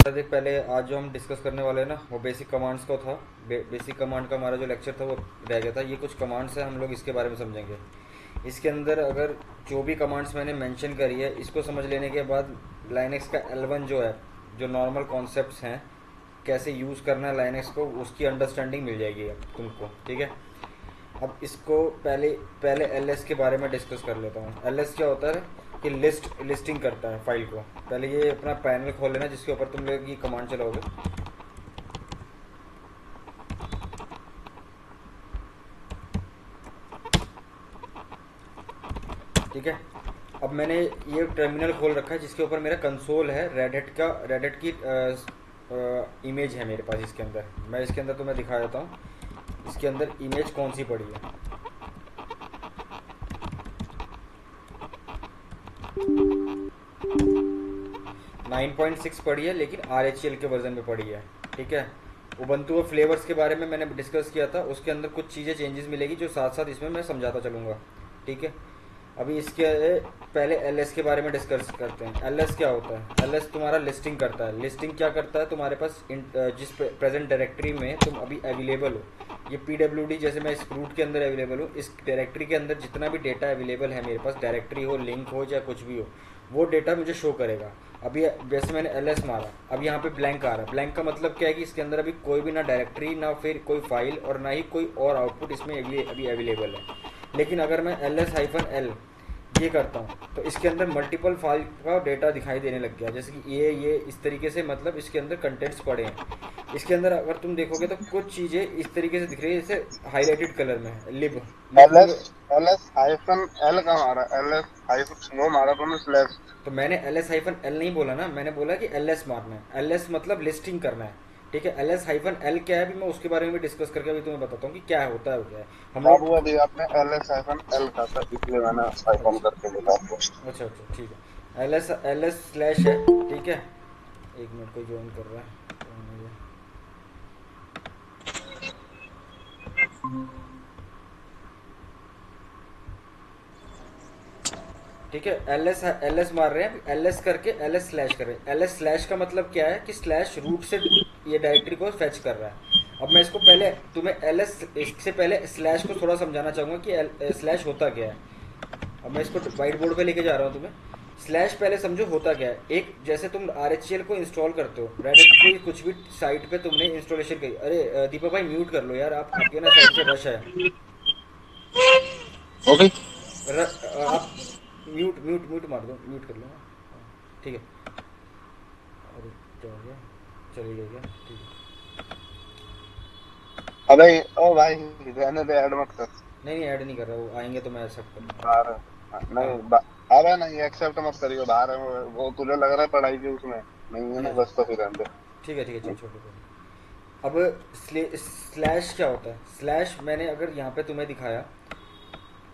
देख पहले आज जो हम डिस्कस करने वाले हैं ना वो बेसिक कमांड्स का था। बेसिक कमांड का हमारा जो लेक्चर था वो रह गया था। ये कुछ कमांड्स हैं, हम लोग इसके बारे में समझेंगे। इसके अंदर अगर जो भी कमांड्स मैंने मेंशन करी है इसको समझ लेने के बाद लाइनक्स का L1 जो है, जो नॉर्मल कॉन्सेप्ट्स हैं कैसे यूज़ करना है लाइनक्स को, उसकी अंडरस्टैंडिंग मिल जाएगी अब तुमको। ठीक है, अब इसको पहले पहले LS के बारे में डिस्कस कर लेता हूँ। LS क्या होता है कि लिस्टिंग करता है फाइल को। पहले ये अपना पैनल खोल लेना जिसके ऊपर तुम लोग ये कमांड चलाओगे। ठीक है, अब मैंने ये टर्मिनल खोल रखा है जिसके ऊपर मेरा कंसोल है। रेड हैट की इमेज है मेरे पास इसके अंदर। मैं इसके अंदर तुम्हें दिखा देता हूँ इसके अंदर इमेज कौन सी पड़ी है। 9.6 पड़ी है, लेकिन RHEL के वर्जन में पड़ी है। ठीक है, उबंटू और फ्लेवर्स के बारे में मैंने डिस्कस किया था, उसके अंदर कुछ चीज़ें चेंजेस मिलेगी जो साथ साथ इसमें मैं समझाता चलूँगा। ठीक है, अभी इसके पहले LS के बारे में डिस्कस करते हैं। LS क्या होता है? LS तुम्हारा लिस्टिंग करता है। लिस्टिंग क्या करता है? तुम्हारे पास जिस प्रेजेंट डायरेक्टरी में तुम अभी अवेलेबल हो, ये PWD जैसे मैं इस रूट के अंदर अवेलेबल हूँ, इस डायरेक्टरी के अंदर जितना भी डेटा अवेलेबल है मेरे पास, डायरेक्टरी हो, लिंक हो या कुछ भी हो, वो डेटा मुझे शो करेगा। अभी जैसे मैंने LS मारा, अब यहाँ पे ब्लैंक आ रहा है। ब्लैंक का मतलब क्या है कि इसके अंदर अभी कोई भी ना डायरेक्टरी, ना फिर कोई फाइल और ना ही कोई और आउटपुट इसमें अभी अवेलेबल है। लेकिन अगर मैं LS-L ये करता हूँ तो इसके अंदर मल्टीपल फाइल का डेटा दिखाई देने लग गया। जैसे कि ये इस तरीके से, मतलब इसके अंदर कंटेंट्स पड़े हैं। इसके अंदर अगर तुम देखोगे तो कुछ चीज़ें इस तरीके से दिख रही है, जैसे हाईलाइटेड कलर में लिब LS-L का मारा, LS-नो मारा तुमने स्लैश। तो मैंने LS-L नहीं बोला ना, मैंने बोला कि LS मारना है। LS मतलब लिस्टिंग करना है। ठीक है, LS-L क्या है अभी मैं उसके बारे में भी डिस्कस करके अभी तुम्हें बताता हूँ कि क्या होता है। क्या है हम बाबू लोग। अभी आपने LS-L का था, इसलिए मैंने हाइफन करके बोला आपको। अच्छा अच्छा, ठीक है। LS स्लैश है। ठीक है, एक मिनट कोई ज्वाइन कर रहा है। ठीक है, LS मार रहे हैं। LS करके LS स्लैश कर रहे हैं। LS स्लैश का मतलब क्या है कि स्लैश रूट से ये डायरेक्टरी को फेच कर रहा है। अब मैं इसको पहले तुम्हें LS, इससे पहले स्लैश को थोड़ा समझाना चाहूँगा कि स्लैश होता क्या है। अब मैं इसको वाइट बोर्ड पे लेके जा रहा हूँ तुम्हें। स्लैश पहले समझो होता क्या है। एक जैसे तुम RHEL को इंस्टॉल करते हो, रेडिट कोई कुछ भी साइट पे तुमने इंस्टॉलेशन की। अरे दीपक भाई म्यूट कर लो यार, आपके ना साइड से रश है। ओके। आप म्यूट म्यूट म्यूट मार दो, म्यूट कर लो। ठीक है, अरे क्या हो गया, चली गई क्या? ठीक है, अबे ओ भाई, रहने दे, ऐड मत कर। नहीं नहीं ऐड नहीं कर रहा, वो आएंगे तो मैं एक्सेप्ट कर लूँगा। बाहर हाँ नहीं अबे नहीं, एक्सेप्ट मत करियो, बाहर है वो तुझे लग रहा है पढ़ाई की उसमें नहीं है ना, नहीं, बस तो फिर रहने दे। ठीक है चल छोड़ो कोई नहीं। अब स्लैश क्या होता है? स्लैश मैंने अगर यहाँ पे तुम्हें दिखाया,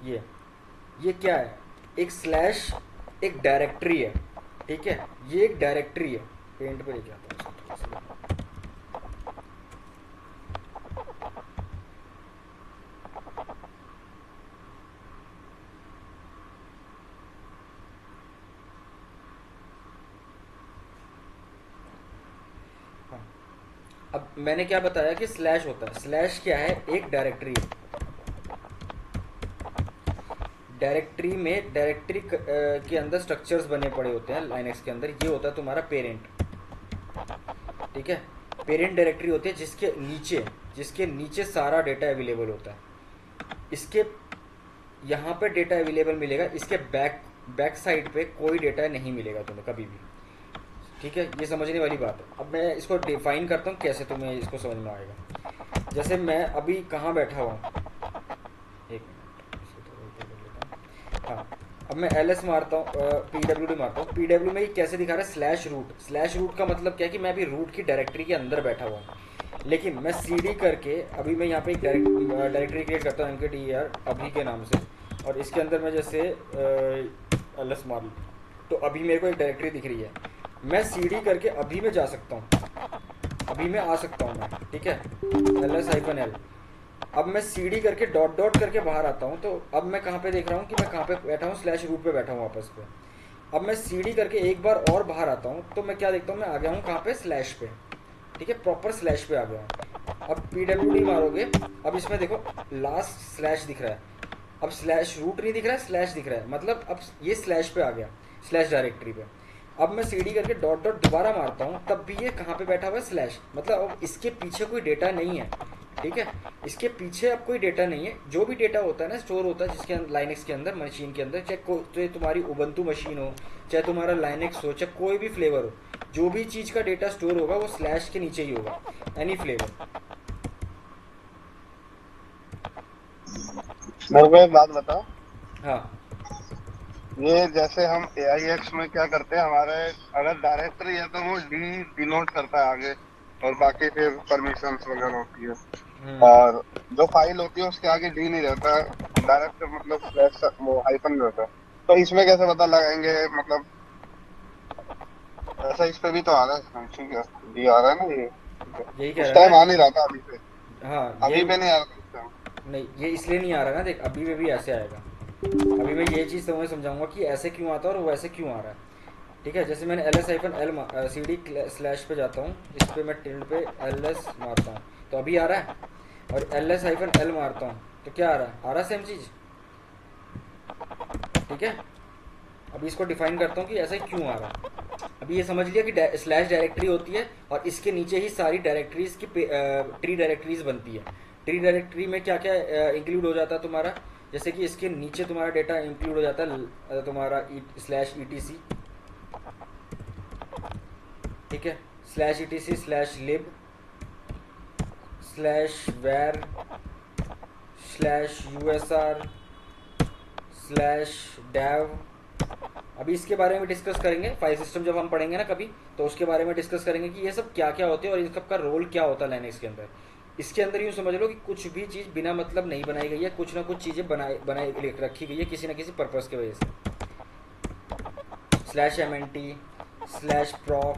ये ये क्या है? एक स्लैश एक डायरेक्टरी है। ठीक है, ये एक डायरेक्टरी है। पेंट पे लेके आता हूँ। हाँ, अब मैंने क्या बताया कि स्लैश होता है। स्लैश क्या है? एक डायरेक्टरी है। डायरेक्टरी के अंदर स्ट्रक्चर्स बने पड़े होते हैं लाइनक्स के अंदर। ये होता है तुम्हारा पेरेंट। ठीक है, पेरेंट डायरेक्टरी होती है जिसके नीचे सारा डेटा अवेलेबल होता है। इसके यहाँ पे डेटा अवेलेबल मिलेगा, इसके बैक साइड पे कोई डेटा नहीं मिलेगा तुम्हें कभी भी। ठीक है, ये समझने वाली बात है। अब मैं इसको डिफाइन करता हूँ कैसे तुम्हें इसको समझ में आएगा। जैसे मैं अभी कहाँ बैठा हुआ, एक मिनट इसको थोड़ा ऊपर कर लेता हूँ। हाँ, अब मैं LS मारता हूँ, PWD मारता हूँ। PW में ये कैसे दिखा रहा है? Slash root. स्लैश रूट का मतलब क्या है कि मैं अभी रूट की डायरेक्टरी के अंदर बैठा हुआ हूँ। लेकिन मैं CD करके अभी मैं यहाँ पे एक डायरेक्टरी क्रिएट करता हूँ MKDER अभी के नाम से, और इसके अंदर मैं जैसे LS मार लूँ तो अभी मेरे को एक डायरेक्टरी दिख रही है। मैं CD करके अभी मैं जा सकता हूँ, अभी मैं आ सकता हूँ मैं। ठीक है, LS-L। अब मैं CD करके डॉट डॉट करके बाहर आता हूँ, तो अब मैं कहाँ पे देख रहा हूँ कि मैं कहाँ पे बैठा हूँ? स्लैश रूट पे बैठा हूँ वापस पे। अब मैं सीडी करके एक बार और बाहर आता हूँ तो मैं क्या देखता हूँ, मैं आ गया हूँ कहाँ पे, स्लैश पे। ठीक है, प्रॉपर स्लैश पे आ गया हूँ। अब PWD मारोगे, अब इसमें देखो लास्ट स्लैश दिख रहा है, अब स्लैश रूट नहीं दिख रहा है, स्लैश दिख रहा है, मतलब अब ये स्लैश पे आ गया, स्लैश डायरेक्टरी पे। अब मैं सीडी करके डॉट डॉट दोबारा मारता हूँ, तब भी ये कहाँ पे बैठा हुआ है, स्लैश, मतलब अब इसके पीछे कोई डेटा नहीं है। ठीक है, इसके पीछे अब कोई डेटा नहीं है। जो भी डेटा होता है ना, स्टोर होता है जिसके लाइनेक्स के अंदर, मशीन के अंदर, चाहे तुम्हारी उबंटू मशीन हो, चाहे तुम्हारा लाइनेक्स हो, चाहे कोई भी फ्लेवर हो, जो भी चीज़ का डेटा स्टोर होगा वो स्लैश के नीचे ही होगा, एनी फ्लेवर। मेरे को एक बात बताओ, हाँ ये जैसे हम AIX में क्या करते हैं, हमारे अगर डायरेक्टरी है तो वो डी डिनोट करता है आगे, और बाकी फिर परमिशंस वगैरह होती है, और जो फाइल होती है उसके आगे डी नहीं रहता है, डायरेक्ट मतलब स्लैश वो हाइफन रहता है। तो इसमें कैसे पता लगाएंगे, मतलब ऐसा इस पे भी तो आ रहा है, ठीक है, डी आ रहा है ना, ये यही कह उस रहा टाइम है आ नहीं रहा था, अभी पे ना। हाँ अभी ये पे नहीं आ रहा उस टाइम। नहीं, ये इसलिए नहीं आ रहा ना, देख अभी में भी ऐसे आएगा। अभी मैं ये चीज़ तुम्हें समझाऊंगा कि ऐसे क्यों आता है और वैसे क्यों आ रहा है। ठीक है, जैसे मैंने ls-l CD स्लैश पे जाता हूँ, इस पे मैं टिल्ड पे ls मारता हूँ तो अभी आ रहा है, और ls-l मारता हूँ तो क्या आ रहा है सेम चीज़। ठीक है, अभी इसको डिफाइन करता हूँ कि ऐसा क्यों आ रहा है। अभी ये समझ लिया कि स्लैश डायरेक्टरी होती है और इसके नीचे ही सारी डायरेक्टरीज की ट्री डायरेक्टरीज बनती है। ट्री डायरेक्टरी में क्या क्या इंक्लूड हो जाता है तुम्हारा, जैसे कि इसके नीचे तुम्हारा डेटा इंक्लूड हो जाता है तुम्हारा /etc। ठीक है, /etc /lib /var /usr /dev। अभी इसके बारे में डिस्कस करेंगे, फाइल सिस्टम जब हम पढ़ेंगे ना कभी, तो उसके बारे में डिस्कस करेंगे कि ये सब क्या क्या होते हैं और इन सब का रोल क्या होता है लाइनेक्स के अंदर। इसके अंदर यूँ समझ लो कि कुछ भी चीज़ बिना मतलब नहीं बनाई गई है, कुछ ना कुछ चीज़ें बनाई रखी गई है किसी ना किसी पर्पज़ की वजह से। /mnt /proc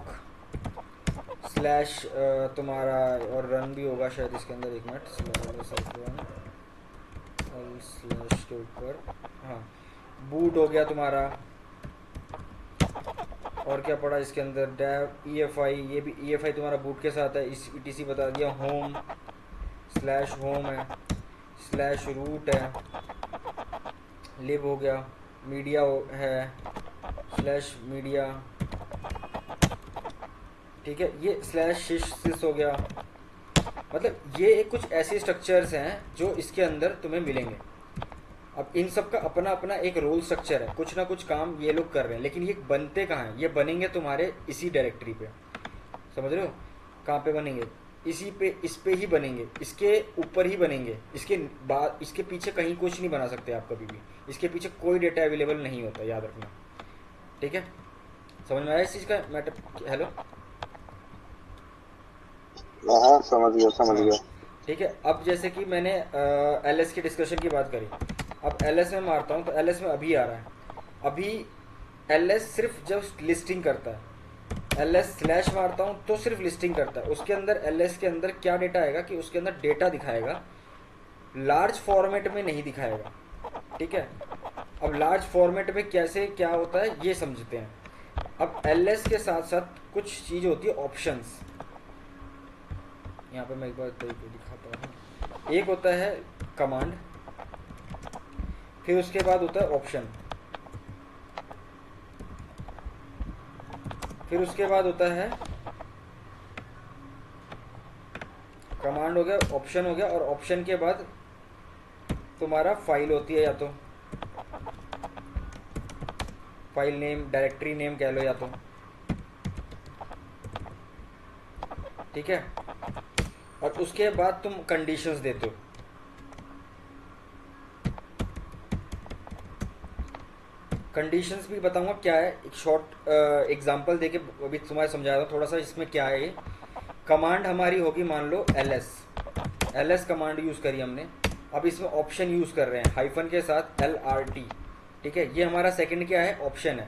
तुम्हारा, और रन भी होगा शायद इसके अंदर, एक मिनट, / के ऊपर, हाँ बूट हो गया तुम्हारा, और क्या पड़ा इसके अंदर, डेव EFI, ये भी EFI तुम्हारा बूट के साथ है, इस ETC बता दिया, होम /home है, /root है, लिब हो गया, मीडिया है /media। ठीक है, ये /sys हो गया। मतलब ये कुछ ऐसे स्ट्रक्चर्स हैं जो इसके अंदर तुम्हें मिलेंगे। अब इन सब का अपना अपना एक रोल स्ट्रक्चर है, कुछ ना कुछ काम ये लोग कर रहे हैं, लेकिन ये बनते कहाँ हैं, ये बनेंगे तुम्हारे इसी डायरेक्टरी पे। समझ रहे हो, कहाँ पे बनेंगे, इसी पे, इस पे ही बनेंगे, इसके ऊपर ही बनेंगे, इसके बाद, इसके पीछे कहीं कुछ नहीं बना सकते आप कभी भी, इसके पीछे कोई डेटा अवेलेबल नहीं होता, याद रखना। ठीक है, समझ में आया इस चीज़ का मैटर। हेलो, हाँ समझ गया। ठीक है, अब जैसे कि मैंने LS की डिस्कशन की बात करी, अब LS में मारता हूँ तो LS में अभी आ रहा है, अभी LS सिर्फ जब लिस्टिंग करता है, LS/ मारता हूँ तो सिर्फ लिस्टिंग करता है। उसके अंदर LS के अंदर क्या डेटा आएगा कि उसके अंदर डेटा दिखाएगा, लार्ज फॉर्मेट में नहीं दिखाएगा। ठीक है, अब लार्ज फॉर्मेट में कैसे क्या होता है ये समझते हैं। अब LS के साथ साथ कुछ चीज़ होती है ऑप्शंस, यहाँ पे मैं एक बार तरीके दिखाता हूँ। एक होता है कमांड, फिर उसके बाद होता है ऑप्शन, फिर उसके बाद होता है कमांड हो गया, ऑप्शन हो गया, और ऑप्शन के बाद तुम्हारा फाइल होती है, या तो फाइल नेम, डायरेक्टरी नेम कह लो या तो। ठीक है, और उसके बाद तुम कंडीशंस देते हो। कंडीशंस भी बताऊंगा क्या है, एक शॉर्ट एग्जांपल देके अभी तुम्हारे समझा रहा हूँ थोड़ा सा इसमें क्या है। ये कमांड हमारी होगी, मान लो LS कमांड यूज़ करी हमने, अब इसमें ऑप्शन यूज़ कर रहे हैं हाइफन के साथ LRT। ठीक है, ये हमारा सेकंड क्या है, ऑप्शन है।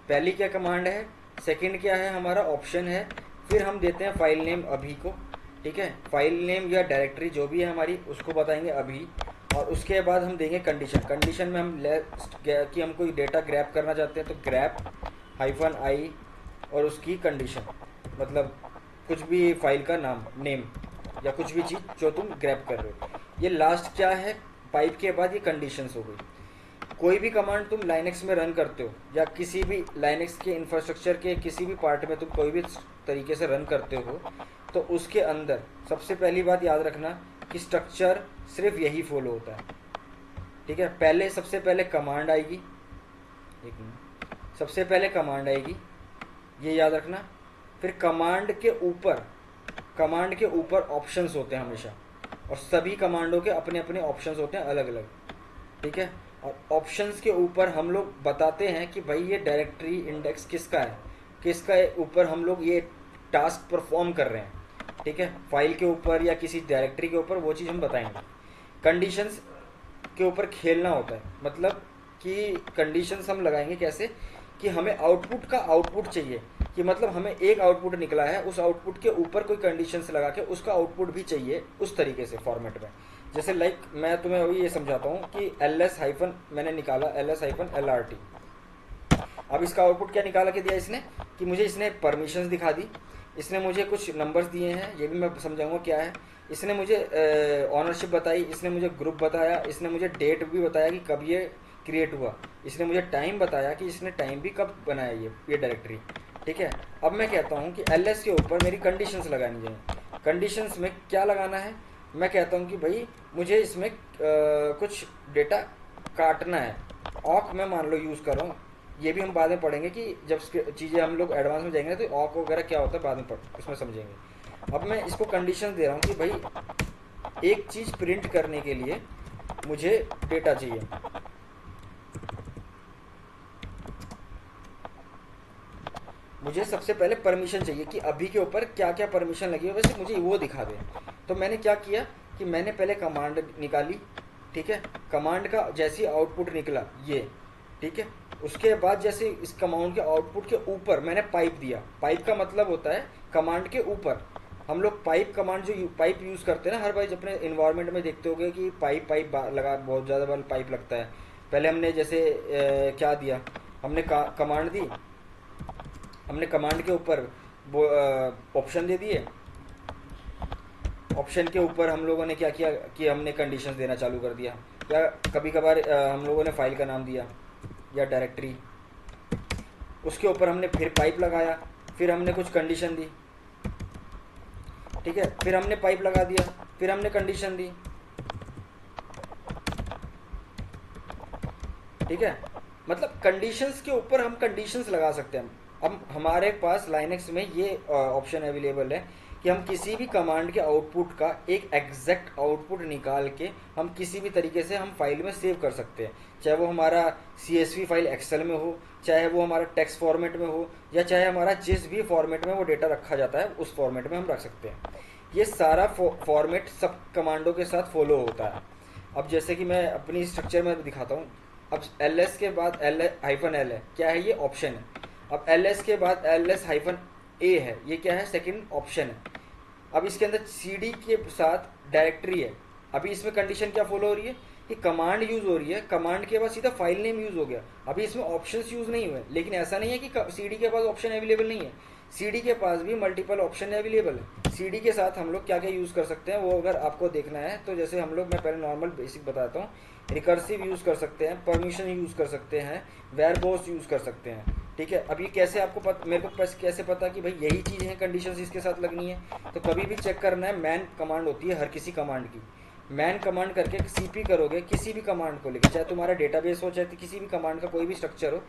पहली क्या कमांड है, सेकंड क्या है, हमारा ऑप्शन है। फिर हम देते हैं फाइल नेम अभी को। ठीक है, फाइल नेम या डायरेक्टरी जो भी है हमारी उसको बताएंगे अभी, और उसके बाद हम देंगे कंडीशन। कंडीशन में हम कि हम कोई डेटा ग्रैब करना चाहते हैं तो ग्रैब, -i और उसकी कंडीशन, मतलब कुछ भी फाइल का नाम, नेम या कुछ भी चीज़ जो तुम ग्रैब कर रहे हो। ये लास्ट क्या है, पाइप के बाद ये कंडीशंस हो गई। कोई भी कमांड तुम लाइनेक्स में रन करते हो या किसी भी लाइनेक्स के इंफ्रास्ट्रक्चर के किसी भी पार्ट में तुम कोई भी तरीके से रन करते हो, तो उसके अंदर सबसे पहली बात याद रखना कि स्ट्रक्चर सिर्फ यही फॉलो होता है, ठीक है। पहले सबसे पहले कमांड आएगी, एक मिनट, सबसे पहले कमांड आएगी, ये याद रखना। फिर कमांड के ऊपर ऑप्शंस होते हैं हमेशा, और सभी कमांडों के अपने अपने ऑप्शंस होते हैं अलग अलग, ठीक है। और ऑप्शंस के ऊपर हम लोग बताते हैं कि भाई ये डायरेक्टरी इंडेक्स किसका है, किसका ऊपर हम लोग ये टास्क परफॉर्म कर रहे हैं, ठीक है। फाइल के ऊपर या किसी डायरेक्टरी के ऊपर वो चीज़ हम बताएंगे। कंडीशंस के ऊपर खेलना होता है, मतलब कि कंडीशंस हम लगाएंगे कैसे कि हमें आउटपुट का आउटपुट चाहिए, कि मतलब हमें एक आउटपुट निकला है, उस आउटपुट के ऊपर कोई कंडीशंस लगा के उसका आउटपुट भी चाहिए उस तरीके से फॉर्मेट में। जैसे लाइक मैं तुम्हें अभी ये समझाता हूँ कि ls- मैंने निकाला ls-lrt। अब इसका आउटपुट क्या निकाला के दिया इसने, कि मुझे इसने परमिशंस दिखा दी, इसने मुझे कुछ नंबर्स दिए हैं, ये भी मैं समझाऊंगा क्या है, इसने मुझे ऑनरशिप बताई, इसने मुझे ग्रुप बताया, इसने मुझे डेट भी बताया कि कब ये क्रिएट हुआ, इसने मुझे टाइम बताया कि इसने टाइम भी कब बनाया ये डायरेक्टरी, ठीक है। अब मैं कहता हूँ कि ls के ऊपर मेरी कंडीशंस लगानी है। कंडीशंस में क्या लगाना है, मैं कहता हूँ कि भाई मुझे इसमें कुछ डेटा काटना है, ऑक मैं मान लो यूज़ कर रहा हूँ, ये भी हम बाद में पढ़ेंगे कि जब चीज़ें हम लोग एडवांस में जाएंगे तो ऑक वगैरह क्या होता है बाद में इसमें समझेंगे। अब मैं इसको कंडीशन दे रहा हूँ कि भाई एक चीज़ प्रिंट करने के लिए मुझे डेटा चाहिए, मुझे सबसे पहले परमिशन चाहिए कि अभी के ऊपर क्या क्या परमिशन लगी है, वैसे मुझे वो दिखा दे। तो मैंने क्या किया कि मैंने पहले कमांड निकाली, ठीक है। कमांड का जैसे आउटपुट निकला ये, ठीक है, उसके बाद जैसे इस कमांड के आउटपुट के ऊपर मैंने पाइप दिया। पाइप का मतलब होता है कमांड के ऊपर। हम लोग पाइप कमांड जो पाइप यूज़ करते हैं ना, हर बार अपने इन्वायरमेंट में देखते होगे कि पाइप लगा, बहुत ज़्यादा बार पाइप लगता है। पहले हमने जैसे क्या दिया, हमने कमांड दी, हमने कमांड के ऊपर वो ऑप्शन दे दिए, ऑप्शन के ऊपर हम लोगों ने क्या किया कि हमने कंडीशंस देना चालू कर दिया, या कभी कभार हम लोगों ने फाइल का नाम दिया या डायरेक्टरी, उसके ऊपर हमने फिर पाइप लगाया, फिर हमने कुछ कंडीशन दी, ठीक है, फिर हमने पाइप लगा दिया, फिर हमने कंडीशन दी, ठीक है। मतलब कंडीशंस के ऊपर हम कंडीशंस लगा सकते हैं। अब हमारे पास लाइनेक्स में ये ऑप्शन अवेलेबल है कि हम किसी भी कमांड के आउटपुट का एक एग्जैक्ट आउटपुट निकाल के हम किसी भी तरीके से हम फाइल में सेव कर सकते हैं, चाहे वो हमारा CSV फाइल एक्सेल में हो, चाहे वो हमारा टेक्स्ट फॉर्मेट में हो, या चाहे हमारा जिस भी फॉर्मेट में वो डेटा रखा जाता है उस फॉर्मेट में हम रख सकते हैं। ये सारा फॉर्मेट सब कमांडों के साथ फॉलो होता है। अब जैसे कि मैं अपनी स्ट्रक्चर में दिखाता हूँ। अब ls के बाद -l है, क्या है ये, ऑप्शन है। अब ls के बाद ls-a है, ये क्या है, सेकंड ऑप्शन है। अब इसके अंदर cd के साथ डायरेक्टरी है। अभी इसमें कंडीशन क्या फॉलो हो रही है कि कमांड यूज़ हो रही है, कमांड के बाद सीधा फाइल नेम यूज़ हो गया। अभी इसमें ऑप्शंस यूज़ नहीं हुए, लेकिन ऐसा नहीं है कि cd के पास ऑप्शन अवेलेबल नहीं है, cd के पास भी मल्टीपल ऑप्शन अवेलेबल है। cd के साथ हम लोग क्या क्या यूज़ कर सकते हैं वो अगर आपको देखना है तो जैसे हम लोग, मैं पहले नॉर्मल बेसिक बताता हूँ। रिकर्सिव यूज़ कर सकते हैं, परमिशन यूज़ कर सकते हैं, वेयरबॉस यूज़ कर सकते हैं, ठीक है। अब ये कैसे आपको मेरे को कैसे पता कि भाई यही चीज़ है कंडीशंस इसके साथ लगनी है, तो कभी भी चेक करना है। मैन कमांड होती है हर किसी कमांड की, मैन कमांड करके CP करोगे किसी भी कमांड को लेकर, चाहे तुम्हारा डेटाबेस हो, चाहे किसी भी कमांड का कोई भी स्ट्रक्चर हो,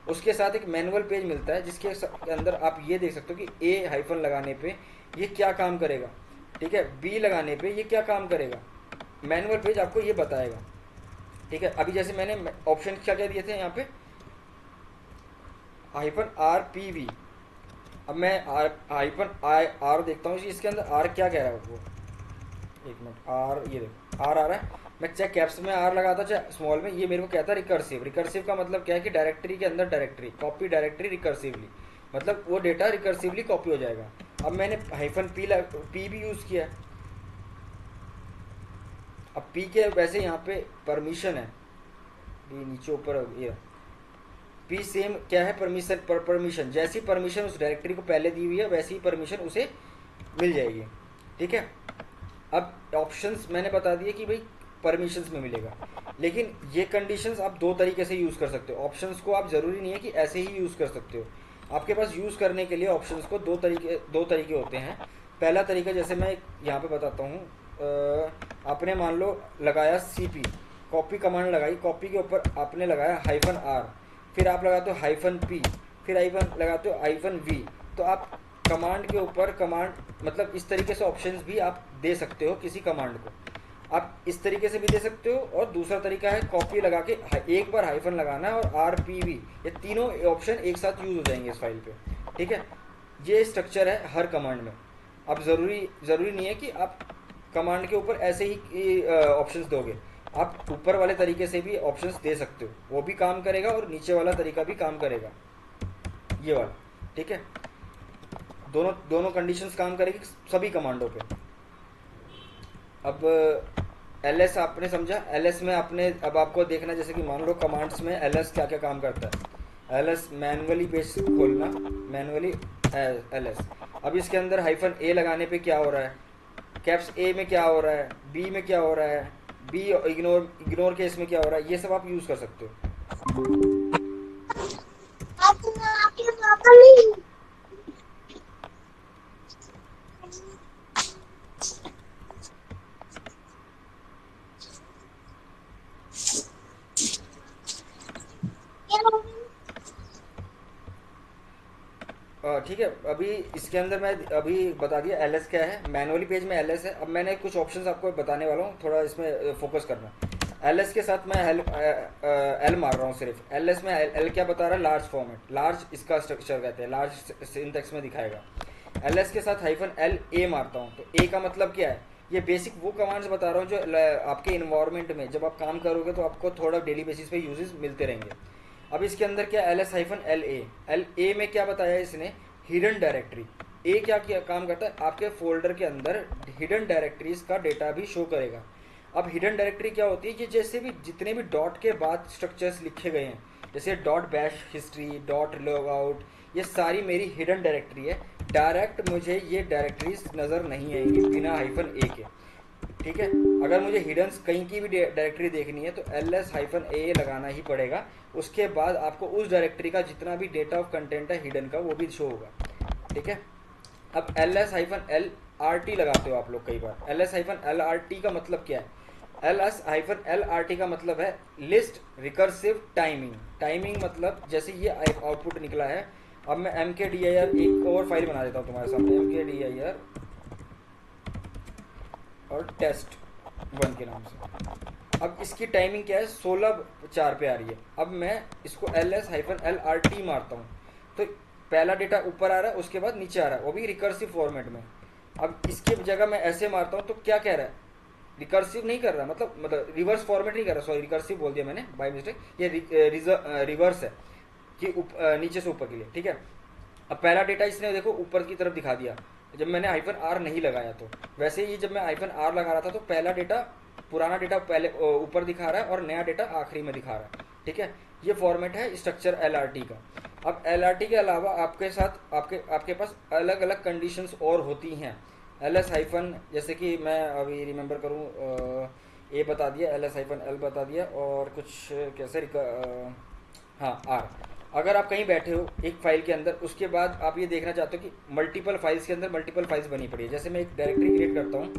उसके साथ एक मैनुअल पेज मिलता है जिसके अंदर आप ये देख सकते हो कि A- लगाने पे ये क्या काम करेगा, ठीक है, B लगाने पे ये क्या काम करेगा। मैनुअल पेज आपको ये बताएगा, ठीक है। अभी जैसे मैंने ऑप्शन क्या क्या दिए थे यहाँ पे, -rpv। अब मैं -r देखता हूँ इसके अंदर r क्या कह रहा है वो, एक मिनट, r ये देखो r आ रहा है। मैं चाहे कैप्स में r लगाता चाहे स्मॉल में, ये मेरे को कहता है रिकर्सिव। रिकर्सिव का मतलब क्या है कि डायरेक्टरी के अंदर डायरेक्टरी, कॉपी डायरेक्टरी रिकर्सिवली, मतलब वो डेटा रिकर्सिवली कॉपी हो जाएगा। अब मैंने -p भी यूज़ किया। अब p के वैसे यहाँ पे परमिशन है, ये नीचे ऊपर ये पी सेम क्या है, परमिशन, परमिशन, जैसी परमिशन उस डायरेक्टरी को पहले दी हुई है वैसी ही परमिशन उसे मिल जाएगी। ठीक है, अब ऑप्शंस मैंने बता दिए कि भाई परमिशंस में मिलेगा, लेकिन ये कंडीशंस आप दो तरीके से यूज़ कर सकते हो। ऑप्शंस को आप ज़रूरी नहीं है कि ऐसे ही यूज़ कर सकते हो, आपके पास यूज़ करने के लिए ऑप्शंस को दो तरीके होते हैं। पहला तरीका जैसे मैं यहाँ पे बताता हूँ, आपने मान लो लगाया CP, कॉपी कमांड लगाई, कॉपी के ऊपर आपने लगाया -R, फिर आप लगाते हो -P, फिर लगाते हो -V, तो आप कमांड के ऊपर कमांड, मतलब इस तरीके से ऑप्शंस भी आप दे सकते हो किसी कमांड को, आप इस तरीके से भी दे सकते हो। और दूसरा तरीका है कॉपी लगा के एक बार हाइफन लगाना है और RPV, ये तीनों ऑप्शन एक साथ यूज हो जाएंगे इस फाइल पे। ठीक है, ये स्ट्रक्चर है हर कमांड में। अब ज़रूरी नहीं है कि आप कमांड के ऊपर ऐसे ही ऑप्शंस दोगे, आप ऊपर वाले तरीके से भी ऑप्शंस दे सकते हो, वो भी काम करेगा और नीचे वाला तरीका भी काम करेगा, ये वाला। ठीक है, दोनों कंडीशंस काम करेगी सभी कमांडों पे। अब LS आपने समझा, LS में आपने अब आपको देखना, जैसे कि मान लो कमांड्स में LS क्या क्या काम करता है। LS मैनुअली पेज खोलना, मैनुअली LS। अब इसके अंदर -A लगाने पे क्या हो रहा है, कैप्स A में क्या हो रहा है, B में क्या हो रहा है, B इग्नोर केस में क्या हो रहा है, ये सब आप यूज कर सकते हो। ठीक है, अभी इसके अंदर मैं अभी बता दिया LS क्या है, मैनुअली पेज में LS है। अब मैंने कुछ ऑप्शंस आपको बताने वाला हूँ, थोड़ा इसमें फोकस करना। LS के साथ मैं L मार रहा हूँ सिर्फ। LS में L क्या बता रहा है, लार्ज फॉर्मेट, लार्ज इसका स्ट्रक्चर कहते हैं, लार्ज सिंटैक्स में दिखाएगा। LS के साथ -LA मारता हूँ, तो A का मतलब क्या है, ये बेसिक वो कमांड्स बता रहा हूँ जो आपके इन्वायरमेंट में जब आप काम करोगे तो आपको थोड़ा डेली बेसिस पे यूजेस मिलते रहेंगे। अब इसके अंदर क्या LS-LA में क्या बताया इसने, हिडन डायरेक्टरी। ए क्या काम करता है, आपके फोल्डर के अंदर हिडन डायरेक्टरीज का डेटा भी शो करेगा। अब हिडन डायरेक्टरी क्या होती है, ये जैसे भी जितने भी डॉट के बाद स्ट्रक्चर्स लिखे गए हैं, जैसे .bash हिस्ट्री, .logout, ये सारी मेरी हिडन डायरेक्टरी है। डायरेक्ट मुझे ये डायरेक्टरीज नज़र नहीं आएंगी बिना -A के। ठीक है, अगर मुझे हिडन कहीं की भी डायरेक्टरी देखनी है तो LS-A लगाना ही पड़ेगा, उसके बाद आपको उस डायरेक्टरी का जितना भी डेटा ऑफ कंटेंट है हिडन का वो भी शो होगा। ठीक है, अब LS-LRT लगाते हो आप लोग कई बार। LS-LRT का मतलब क्या है, LS-LRT का मतलब है लिस्ट रिकर्सिव टाइमिंग। टाइमिंग मतलब जैसे ये आउटपुट निकला है, अब मैं mkdir एक और फाइल बना देता हूँ तुम्हारे सामने, mkdir और test1 के नाम से। अब इसकी टाइमिंग क्या है, 16:04 पे आ रही है। अब मैं इसको LS-LRT मारता हूँ तो पहला डेटा ऊपर आ रहा है, उसके बाद नीचे आ रहा है, वो भी रिकर्सिव फॉर्मेट में। अब इसकी जगह मैं ऐसे मारता हूँ तो क्या कह रहा है, रिकर्सिव नहीं कर रहा, मतलब रिवर्स फॉर्मेट नहीं कर रहा, सॉरी रिकर्सिव बोल दिया मैंने बाय मिस्टेक, ये रिवर्स है कि नीचे से ऊपर के लिए। ठीक है, अब पहला डेटा इसने देखो ऊपर की तरफ दिखा दिया जब मैंने -R नहीं लगाया, तो वैसे ही जब मैं -R लगा रहा था तो पहला डेटा, पुराना डेटा पहले ऊपर दिखा रहा है और नया डेटा आखिरी में दिखा रहा है। ठीक है, ये फॉर्मेट है स्ट्रक्चर LRT का। अब LRT के अलावा आपके साथ आपके पास अलग अलग कंडीशंस और होती हैं। LS- जैसे कि मैं अभी रिमेंबर करूँ, A बता दिया, LS-L बता दिया, और कुछ कैसे हाँ R। अगर आप कहीं बैठे हो एक फाइल के अंदर, उसके बाद आप ये देखना चाहते हो कि मल्टीपल फाइल्स के अंदर मल्टीपल फाइल्स बनी पड़ी है, जैसे मैं एक डायरेक्टरी क्रिएट करता हूँ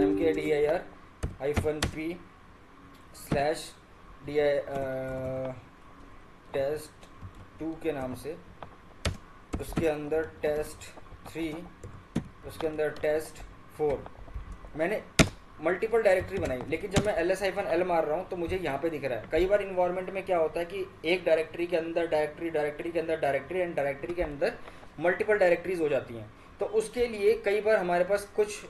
mkdir-p/test2 के नाम से, उसके अंदर test3, उसके अंदर test4, मैंने मल्टीपल डायरेक्टरी बनाई। लेकिन जब मैं LS-L मार रहा हूँ तो मुझे यहाँ पे दिख रहा है। कई बार इन्वायरमेंट में क्या होता है कि एक डायरेक्टरी के अंदर डायरेक्टरी, डायरेक्टरी के अंदर डायरेक्टरी, एंड डायरेक्टरी के अंदर मल्टीपल डायरेक्टरीज हो जाती हैं। तो उसके लिए कई बार हमारे पास कुछ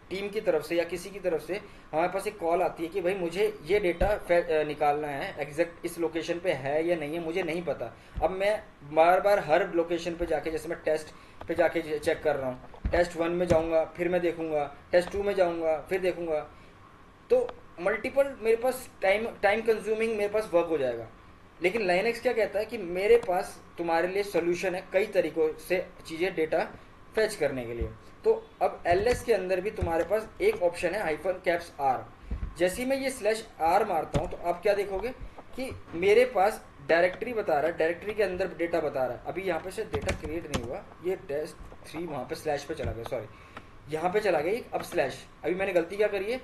टीम की तरफ से या किसी की तरफ से हमारे पास एक कॉल आती है कि भाई मुझे ये डेटा निकालना है, एग्जैक्ट इस लोकेशन पे है या नहीं है मुझे नहीं पता। अब मैं बार बार हर लोकेशन पे जाके, जैसे मैं टेस्ट पे जाके चेक कर रहा हूँ, test1 में जाऊँगा फिर मैं देखूँगा, test2 में जाऊँगा फिर देखूँगा, तो मल्टीपल मेरे पास टाइम कंज्यूमिंग मेरे पास वर्क हो जाएगा। लेकिन लाइनक्स क्या कहता है कि मेरे पास तुम्हारे लिए सोल्यूशन है कई तरीकों से चीज़ें डेटा फैच करने के लिए। तो अब एलएस के अंदर भी तुम्हारे पास एक ऑप्शन है -R। जैसे ही मैं ये /R मारता हूँ तो आप क्या देखोगे कि मेरे पास डायरेक्टरी बता रहा है, डायरेक्टरी के अंदर डेटा बता रहा है। अभी यहाँ पे शायद डेटा क्रिएट नहीं हुआ, ये test3 वहाँ पे स्लैश पे चला गया, सॉरी यहाँ पे चला गया, अब स्लैश। अभी मैंने गलती क्या करी है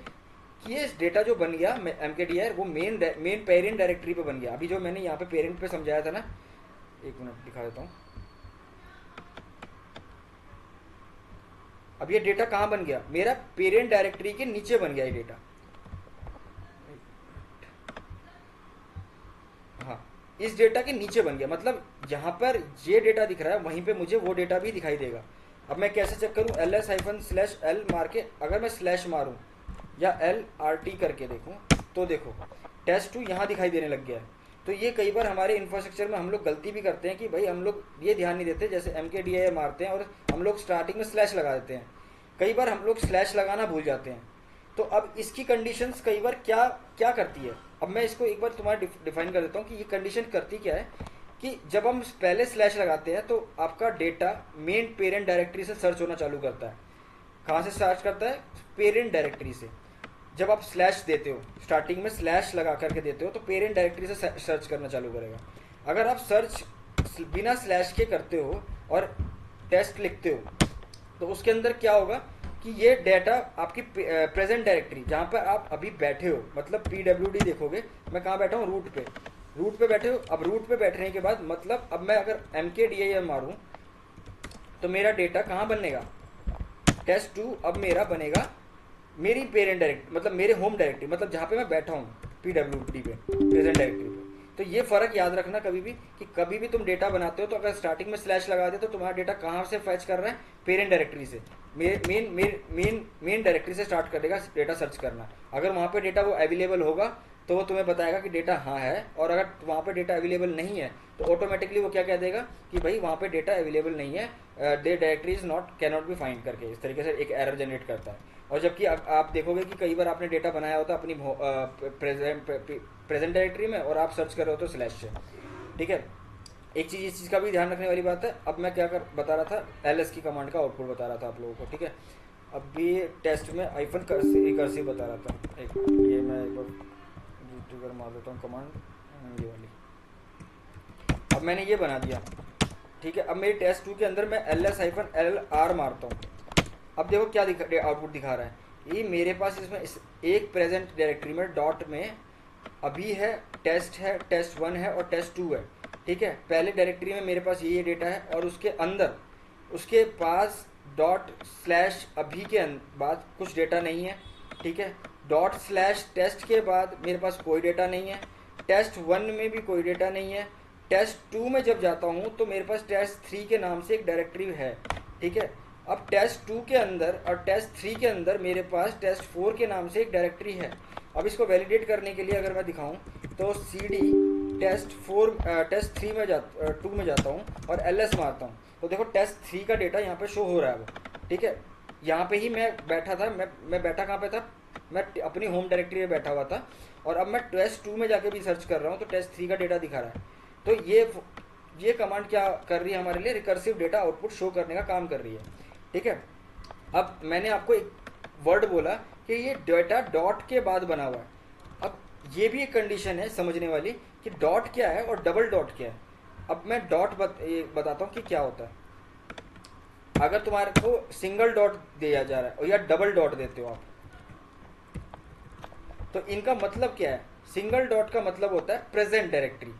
कि ये डेटा जो बन गया mkdir वो मेन पेरेंट डायरेक्टरी पे बन गया। अभी जो मैंने यहाँ पे पेरेंट पे समझाया था ना, एक मिनट दिखा देता हूँ। अब ये डेटा कहाँ बन गया, मेरा पेरेंट डायरेक्टरी के नीचे बन गया ये डेटा। हाँ, इस डेटा के नीचे बन गया, मतलब यहाँ पर ये डेटा दिख रहा है वहीं पे मुझे वो डेटा भी दिखाई देगा। अब मैं कैसे चेक करूँ, ls-/l मार के अगर मैं स्लैश मारूँ या LRT करके देखूँ तो देखो test2 यहाँ दिखाई देने लग गया है। तो ये कई बार हमारे इंफ्रास्ट्रक्चर में हम लोग गलती भी करते हैं कि भाई हम लोग ये ध्यान नहीं देते, जैसे mkdir मारते हैं और हम लोग स्टार्टिंग में स्लैश लगा देते हैं, कई बार हम लोग स्लैश लगाना भूल जाते हैं। तो अब इसकी कंडीशंस कई बार क्या क्या करती है, अब मैं इसको एक बार तुम्हारा डिफाइन कर देता हूँ कि ये कंडीशन करती क्या है कि जब हम पहले स्लैश लगाते हैं तो आपका डेटा मेन पेरेंट डायरेक्टरी से सर्च होना चालू करता है। कहाँ से सर्च करता है, पेरेंट डायरेक्टरी से। जब आप स्लैश देते हो, स्टार्टिंग में स्लैश लगा करके देते हो तो पेरेंट डायरेक्टरी से सर्च करना चालू करेगा। अगर आप सर्च बिना स्लैश के करते हो और टेस्ट लिखते हो तो उसके अंदर क्या होगा कि ये डेटा आपकी प्रेजेंट डायरेक्टरी जहाँ पर आप अभी बैठे हो, मतलब pwd देखोगे मैं कहाँ बैठा हूँ, रूट पे बैठे हो। अब रूट पे बैठने के बाद मतलब अब मैं अगर mkdir मारूँ तो मेरा डेटा कहाँ बनेगा, test2 अब मेरा बनेगा मेरी पेरेंट डायरेक्टरी, मतलब मेरे होम डायरेक्टरी, मतलब जहाँ पे मैं बैठा हूँ pwd पे, प्रेजेंट डायरेक्टरी पे। तो ये फर्क याद रखना कभी भी कि कभी भी तुम डेटा बनाते हो तो अगर स्टार्टिंग में स्लैश लगा दे तो तुम्हारा डेटा कहाँ से फैच कर रहा है, पेरेंट डायरेक्टरी से, मेन डायरेक्टरी से स्टार्ट करेगा डेटा सर्च करना। अगर वहाँ पे डेटा वो अवेलेबल होगा तो वो तुम्हें बताएगा कि डेटा हाँ है, और अगर वहाँ पे डेटा अवेलेबल नहीं है तो ऑटोमेटिकली वो क्या कह देगा कि भाई वहाँ पे डेटा अवेलेबल नहीं है, the directory is can not be find करके इस तरीके से एक एरर जनरेट करता है। और जबकि आप देखोगे कि कई बार आपने डेटा बनाया होता अपनी प्रेजेंट डायरेक्टरी में और आप सर्च कर रहे हो तो स्लैश से, ठीक है। एक चीज़ इस चीज़ का भी ध्यान रखने वाली बात है। अब मैं क्या बता रहा था, ls की कमांड का आउटपुट बता रहा था आप लोगों को, ठीक है। अब भी टेस्ट में -रिकर्सिव बता रहा था, एक ये मैं एक बार ट्रिगर मार देता हूँ कमांड ये वाली। अब मैंने ये बना दिया, ठीक है। अब मेरी test2 के अंदर मैं ls-lr मारता हूँ। अब देखो क्या आउटपुट दिखा रहा है, ये मेरे पास इसमें एक प्रेजेंट डायरेक्टरी में डॉट में अभी है, टेस्ट है, test1 है और test2 है, ठीक है। पहले डायरेक्टरी में मेरे पास ये डेटा है और उसके अंदर उसके पास ./ अभी के बाद कुछ डेटा नहीं है, ठीक है। ./test के बाद मेरे पास कोई डेटा नहीं है, test1 में भी कोई डेटा नहीं है। test2 में जब जाता हूँ तो मेरे पास test3 के नाम से एक डायरेक्टरी है, ठीक है। अब test2 के अंदर और test3 के अंदर मेरे पास test4 के नाम से एक डायरेक्टरी है। अब इसको वैलिडेट करने के लिए अगर मैं दिखाऊं तो cd test3 में 2 में जाता हूं और ls मारता हूं तो देखो test3 का डेटा यहाँ पे शो हो रहा है वो, ठीक है। यहाँ पे ही मैं बैठा था, मैं बैठा कहाँ पे था, मैं अपनी होम डायरेक्टरी में बैठा हुआ था और अब मैं test2 में जाके भी सर्च कर रहा हूँ तो test3 का डेटा दिखा रहा है। तो ये कमांड क्या कर रही है, हमारे लिए रिकर्सिव डेटा आउटपुट शो करने का काम कर रही है, ठीक है। अब मैंने आपको एक वर्ड बोला कि ये डेटा डॉट के बाद बना हुआ है। अब ये भी एक कंडीशन है समझने वाली कि डॉट क्या है और डबल डॉट क्या है। अब मैं डॉट बताता हूँ कि क्या होता है। अगर तुम्हारे को सिंगल डॉट दिया जा रहा है या डबल डॉट देते हो आप तो इनका मतलब क्या है। सिंगल डॉट का मतलब होता है प्रेजेंट डायरेक्टरी,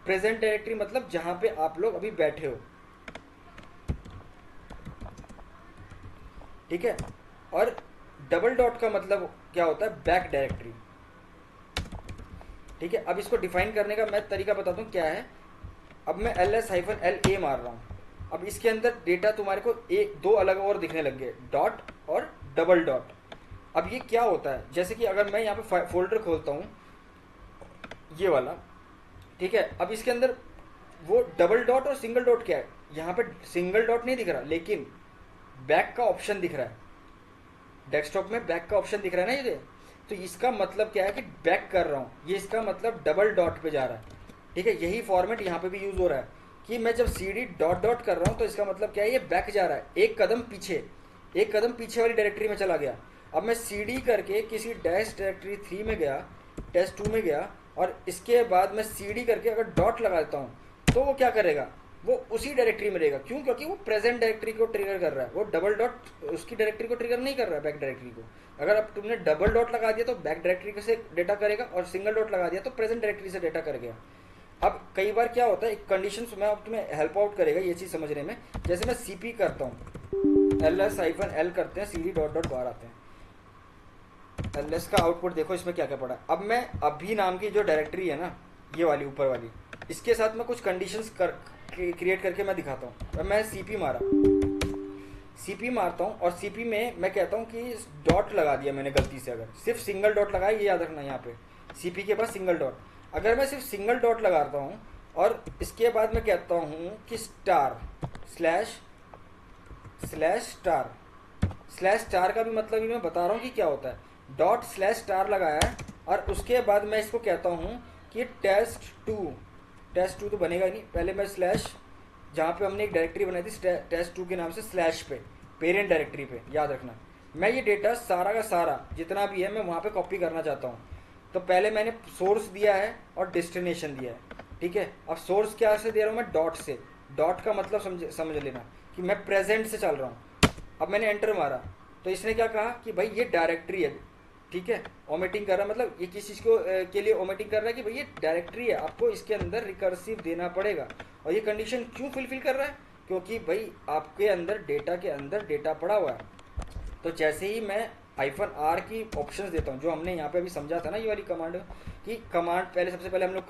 प्रेजेंट डायरेक्टरी मतलब जहां पे आप लोग अभी बैठे हो, ठीक है। और डबल डॉट का मतलब क्या होता है, बैक डायरेक्टरी, ठीक है। अब इसको डिफाइन करने का मैं तरीका बताता हूँ क्या है। अब मैं ls-la मार रहा हूँ, अब इसके अंदर डेटा तुम्हारे को दो अलग और दिखने लग गए, डॉट और डबल डॉट। अब ये क्या होता है, जैसे कि अगर मैं यहाँ पे फोल्डर खोलता हूँ ये वाला, ठीक है। अब इसके अंदर वो डबल डॉट और सिंगल डॉट क्या है, यहाँ पे सिंगल डॉट नहीं दिख रहा लेकिन बैक का ऑप्शन दिख रहा है, डेस्कटॉप में बैक का ऑप्शन दिख रहा है ना ये। तो इसका मतलब क्या है कि बैक कर रहा हूँ, ये इसका मतलब डबल डॉट पे जा रहा है। ठीक है, यही फॉर्मेट यहाँ पे भी यूज़ हो रहा है कि मैं जब सी डी डॉट डॉट कर रहा हूँ तो इसका मतलब क्या है, ये बैक जा रहा है, एक कदम पीछे वाली डायरेक्टरी में चला गया। अब मैं सी डी करके किसी डैश डायरेक्टरी 3 में गया, टेस्ट 2 में गया, और इसके बाद मैं सी डी करके अगर डॉट लगा देता हूँ तो वो क्या करेगा, वो उसी डायरेक्टरी में रहेगा। क्यों? क्योंकि वो प्रेजेंट डायरेक्टरी को ट्रिगर कर रहा है, वो डबल डॉट उसकी डायरेक्टरी को ट्रिगर नहीं कर रहा है, बैक डायरेक्टरी को। अगर अब तुमने डबल डॉट लगा दिया तो बैक डायरेक्टरी से डेटा करेगा, और सिंगल डॉट लगा दिया तो प्रेजेंट डायरेक्टरी से डेटा कर गया। अब कई बार क्या होता है, एक कंडीशन में अब तुम्हें हेल्प आउट करेगा ये चीज़ समझने में। जैसे मैं सी करता हूँ, ls-l करते हैं, सी डी डॉट डॉट बाहर आते हैं, ls का आउटपुट देखो इसमें क्या क्या पड़ा है। अब मैं अभी नाम की जो डायरेक्टरी है ना, ये वाली ऊपर वाली, इसके साथ मैं कुछ कंडीशंस क्रिएट करके मैं दिखाता हूँ। अब मैं सीपी मारता हूँ, और सीपी में मैं कहता हूँ कि डॉट लगा दिया मैंने गलती से, अगर सिर्फ सिंगल डॉट लगाया, ये याद रखना, यहाँ पे सीपी के पास सिंगल डॉट, अगर मैं सिर्फ सिंगल डॉट लगाता हूँ और इसके बाद मैं कहता हूँ कि स्टार स्लैश स्टार का भी मतलब ही मैं बता रहा हूँ कि क्या होता है। डॉट स्लैश स्टार लगाया है, और उसके बाद मैं इसको कहता हूँ कि टेस्ट टू तो बनेगा ही नहीं, पहले मैं स्लैश, जहाँ पे हमने एक डायरेक्टरी बनाई थी टेस्ट 2 के नाम से, स्लैश पे पेरेंट डायरेक्टरी पे, याद रखना। मैं ये डेटा सारा का सारा जितना भी है मैं वहाँ पे कॉपी करना चाहता हूँ। तो पहले मैंने सोर्स दिया है और डेस्टिनेशन दिया है, ठीक है। अब सोर्स क्या से दे रहा हूँ मैं, डॉट से। डॉट का मतलब समझ लेना कि मैं प्रेजेंट से चल रहा हूँ। अब मैंने एंटर मारा तो इसने क्या कहा कि भाई ये डायरेक्टरी है, ठीक है, ओमिटिंग कर रहा है, मतलब ये किस चीज़ को के लिए ओमिटिंग कर रहा है कि भाई ये डायरेक्टरी है, आपको इसके अंदर रिकर्सिव देना पड़ेगा। और ये कंडीशन क्यों फुलफिल कर रहा है, क्योंकि भाई आपके अंदर डेटा के अंदर डेटा पड़ा हुआ है। तो जैसे ही मैं -r की ऑप्शंस देता हूँ, जो हमने यहाँ पे अभी समझा था ना, ये वाली कमांड, कि कमांड पहले, सबसे पहले हम लोग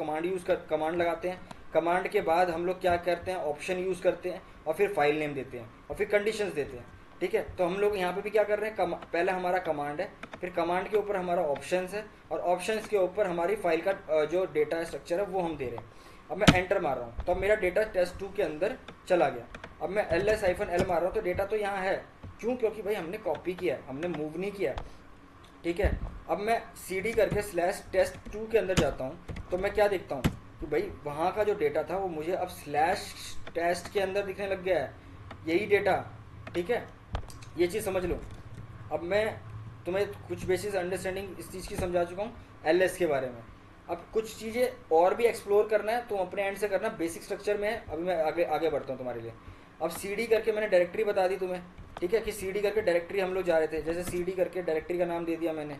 कमांड लगाते हैं, कमांड के बाद हम लोग क्या करते हैं, ऑप्शन यूज़ करते हैं, और फिर फाइल नेम देते हैं, और फिर कंडीशंस देते हैं, ठीक है। तो हम लोग यहाँ पे भी क्या कर रहे हैं, पहले हमारा कमांड है, फिर कमांड के ऊपर हमारा ऑप्शंस है, और ऑप्शंस के ऊपर हमारी फाइल का जो डेटा स्ट्रक्चर है वो हम दे रहे हैं। अब मैं एंटर मार रहा हूँ तो अब मेरा डेटा टेस्ट 2 के अंदर चला गया। अब मैं ls-l मार रहा हूँ तो डेटा तो यहाँ है, क्यों? क्योंकि भाई हमने कॉपी किया, हमने मूव नहीं किया, ठीक है। अब मैं cd करके /test2 के अंदर जाता हूँ तो मैं क्या देखता हूँ कि भाई वहाँ का जो डेटा था वो मुझे अब /test के अंदर दिखने लग गया है, यही डेटा, ठीक है। ये चीज़ समझ लो। अब मैं तुम्हें कुछ बेसिक अंडरस्टैंडिंग इस चीज़ की समझा चुका हूँ ls के बारे में। अब कुछ चीज़ें और भी एक्सप्लोर करना है, तुम अपने एंड से करना, बेसिक स्ट्रक्चर में है। अभी मैं आगे बढ़ता हूँ तुम्हारे लिए। अब cd करके मैंने डायरेक्टरी बता दी तुम्हें, ठीक है, कि cd करके डायरेक्टरी हम लोग जा रहे थे। जैसे cd करके डायरेक्टरी का नाम दे दिया मैंने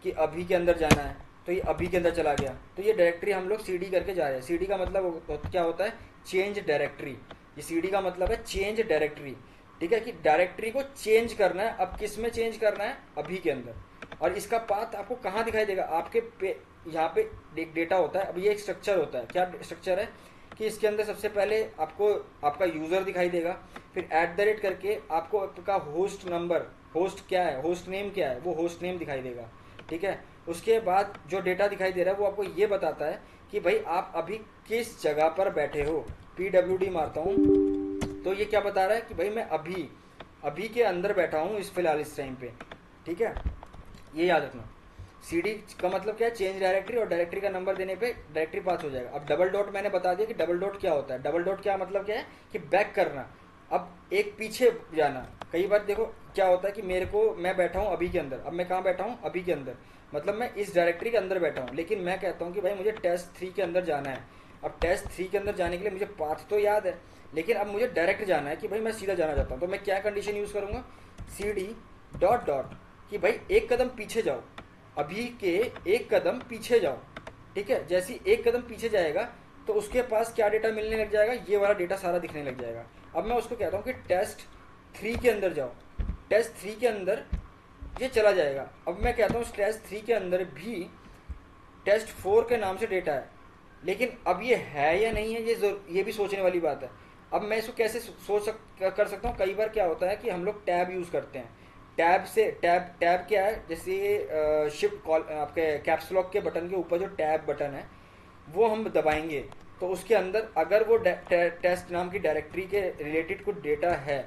कि अभी के अंदर जाना है, तो ये अभी के अंदर चला गया, तो ये डायरेक्टरी हम लोग cd करके जा रहे हैं। cd का मतलब क्या होता है, चेंज डायरेक्टरी। ये cd का मतलब है चेंज डायरेक्टरी, ठीक है, कि डायरेक्टरी को चेंज करना है। अब किस में चेंज करना है, अभी के अंदर। और इसका पाथ आपको कहाँ दिखाई देगा, आपके यहाँ पे एक डेटा होता है। अब ये एक स्ट्रक्चर होता है, क्या स्ट्रक्चर है कि इसके अंदर सबसे पहले आपको आपका यूज़र दिखाई देगा, फिर @ करके आपको आपका होस्ट नंबर, होस्ट क्या है, होस्ट नेम क्या है, वो होस्ट नेम दिखाई देगा, ठीक है। उसके बाद जो डेटा दिखाई दे रहा है वो आपको ये बताता है कि भाई आप अभी किस जगह पर बैठे हो। pwd मारता हूँ तो ये क्या बता रहा है कि भाई मैं अभी के अंदर बैठा हूँ इस फिलहाल इस टाइम पे, ठीक है। ये याद रखना। cd का मतलब क्या है, चेंज डायरेक्टरी, और डायरेक्टरी का नंबर देने पे डायरेक्टरी पास हो जाएगा। अब डबल डॉट मैंने बता दिया कि डबल डॉट क्या होता है। डबल डॉट क्या मतलब क्या है कि बैक करना, अब एक पीछे जाना। कई बार देखो क्या होता है कि मैं बैठा हूँ अभी के अंदर, अब मैं कहाँ बैठा हूँ, अभी के अंदर, मतलब मैं इस डायरेक्टरी के अंदर बैठा हूँ, लेकिन मैं कहता हूँ कि भाई मुझे टेस्ट 3 के अंदर जाना है। अब टेस्ट 3 के अंदर जाने के लिए मुझे पाथ तो याद है, लेकिन अब मुझे डायरेक्ट जाना है कि भाई मैं सीधा जाना चाहता हूँ। तो मैं क्या कंडीशन यूज़ करूँगा, cd डॉट डॉट कि भाई एक कदम पीछे जाओ, अभी के एक कदम पीछे जाओ, ठीक है। जैसे ही एक कदम पीछे जाएगा तो उसके पास क्या डेटा मिलने लग जाएगा, ये वाला डेटा सारा दिखने लग जाएगा। अब मैं उसको कहता हूँ कि टेस्ट 3 के अंदर जाओ, टेस्ट 3 के अंदर ये चला जाएगा। अब मैं कहता हूँ टेस्ट 3 के अंदर भी टेस्ट 4 के नाम से डेटा है, लेकिन अब ये है या नहीं है, ये भी सोचने वाली बात है। अब मैं इसको कैसे कर सकता हूँ, कई बार क्या होता है कि हम लोग टैब यूज़ करते हैं। टैब से टैब क्या है, जैसे शिफ्ट कॉल आपके कैप्स लॉक के बटन के ऊपर जो टैब बटन है वो हम दबाएंगे तो उसके अंदर अगर वो टेस्ट नाम की डायरेक्टरी के रिलेटेड कुछ डेटा है